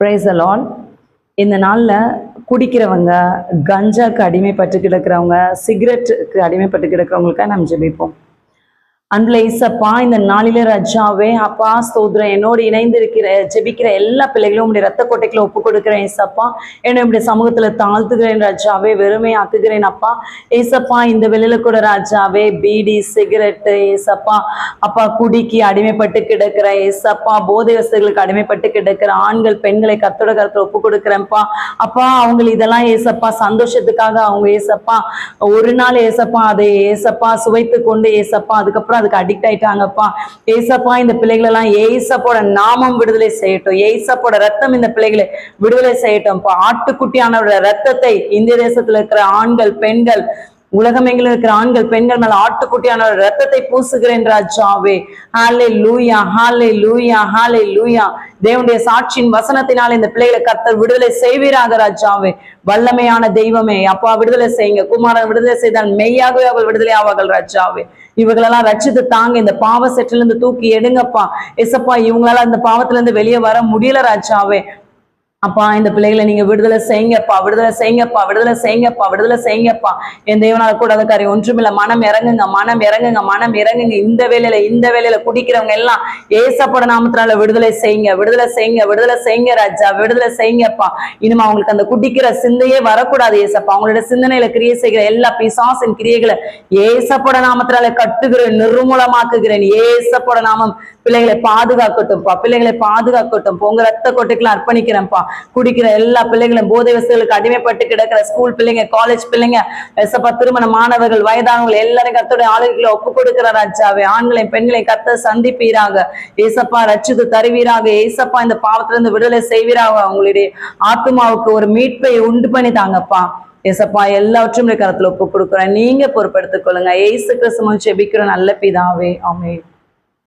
Praise the Lord. இந்த நாளில் குடிக்கிறவங்க, கஞ்சாக்கு அடிமைப்பட்டு கிடக்கிறவங்க, சிகரெட்டுக்கு அடிமைப்பட்டு கிடக்கிறவங்களுக்காக நம்ம ஜெபிப்போம். அன்புள்ள இயேசப்பா, இந்த நாளிலே ராஜாவே அப்பா ஸ்தோத்திரம். என்னோடு இணைந்து இருக்கிற ஜெபிக்கிற எல்லா பிள்ளைகளும் உடைய ரத்த கோட்டைக்குள்ள ஒப்பு கொடுக்கிறேன் ஏசப்பா. என்னுடைய சமூகத்துல தாழ்த்துகிறேன் ராஜாவே, வெறுமையாக்குகிறேன் அப்பா. ஏசப்பா, இந்த வெளியில கூட ராஜாவே பீடி, சிகரெட்டு ஏசப்பா அப்பா குடிக்கு அடிமைப்பட்டு கிடக்கிற ஏசப்பா, போதை வசதிகளுக்கு அடிமைப்பட்டு கிடக்கிற ஆண்கள் பெண்களை கர்த்தரோட கருத்துல ஒப்பு கொடுக்கிறேன்ப்பா. அப்பா, அவங்க இதெல்லாம் ஏசப்பா சந்தோஷத்துக்காக அவங்க ஏசப்பா ஒரு நாள் ஏசப்பா அதை ஏசப்பா சுவைத்து கொண்டு ஏசப்பா அதுக்கப்புறம் அதுக்கு அடிக்ட் ஆயிட்டாங்கப்பா. ஏசப்பா, இந்த பிள்ளைகள் எல்லாம் ஏசப்போட நாமம் விடுதலை செய்யட்டும். ஏசப்போட ரத்தம் இந்த பிள்ளைகளை விடுதலை செய்யட்டும்ப்பா. ஆட்டுக்குட்டியானவரோட ரத்தத்தை இந்திய தேசத்துல இருக்கிற ஆண்கள் பெண்கள் உலகமெங்கிலும் இருக்கிற ஆண்கள் பெண்கள் மேல ஆட்டுக்குட்டியான ரத்தத்தை பூசுகிறேன் ராஜாவே. ஹல்லேலூயா, ஹல்லேலூயா, ஹல்லேலூயா. தேவனுடைய சாட்சியின் வசனத்தினால் இந்த பிள்ளைகளை கர்த்தர் விடுதலை செய்வீராக ராஜாவே. வல்லமையான தெய்வமே அப்பா, விடுதலை செய்யுங்க. குமாரன் விடுதலை செய்தால் மெய்யாகவே அவள் விடுதலை ஆவார்கள் ராஜாவே. இவங்களெல்லாம் ரட்சித்து தாங்க, இந்த பாவ செட்டில இருந்து தூக்கி எடுங்கப்பா. எசப்பா, இவங்களால அந்த பாவத்துல இருந்து வெளியே வர முடியல ராஜாவே. அப்பா, இந்த பிள்ளைகளை நீங்க விடுதலை செய்யுங்கப்பா, விடுதலை செய்யுங்கப்பா, விடுதலை செய்யுங்கப்பா, விடுதலை செய்யுங்கப்பா. என் தேவனால கூடாத காரியம் ஒன்றுமில்ல. மனம் இறங்குங்க, மனம் இறங்குங்க, மனம் இறங்குங்க. இந்த வேலையில குடிக்கிறவங்க எல்லாம் ஏசப்பட நாமத்தினால விடுதலை செய்யுங்க, விடுதலை செய்யுங்க, விடுதலை செய்யுங்க ராஜா, விடுதலை செய்யுங்கப்பா. இனிமே அவங்களுக்கு அந்த குடிக்கிற சிந்தையே வரக்கூடாது ஏசப்பா. அவங்களோட சிந்தனையில கிரியை செய்கிற எல்லா பிசாசின் கிரியைகளை ஏசப்பட நாமத்தினால கட்டுகிறேன், நிர்மூலமாக்குகிறேன். ஏசப்பட நாமம் பிள்ளைகளை பாதுகாக்கட்டும்ப்பா, பிள்ளைகளை பாதுகாக்கட்டும். உங்க ரத்த கோட்டைக்குள்ள அர்ப்பணிக்கிறேன்ப்பா. குடிக்கிற எல்லா பிள்ளைகளும், போதை வசதிகளுக்கு அடிமைப்பட்டு கிடக்கிற ஸ்கூல் பிள்ளைங்க, காலேஜ் பிள்ளைங்க, திருமண மாணவர்கள், வயதானவர்கள் எல்லாரும் கர்த்தருடைய ஆளுகளை ஒப்பு கொடுக்கிற ராஜாவே. ஆண்களையும் பெண்களையும் கர்த்தர் சந்திப்பீராக ஏசப்பா, ரட்சித்து தருவீராக ஏசப்பா. இந்த பாவத்திலிருந்து விடுதலை செய்வீராக. அவங்களுடைய ஆத்மாவுக்கு ஒரு மீட்பை உண்டு பண்ணி தாங்கப்பா ஏசப்பா. எல்லாவற்றும் கருத்துல ஒப்பு கொடுக்குறேன். நீங்க பொறுப்பெடுத்துக் கொள்ளுங்க. ஏசு கிறிஸ்து ஜெபிக்கிற நல்ல பிதாவே, ஆமென்.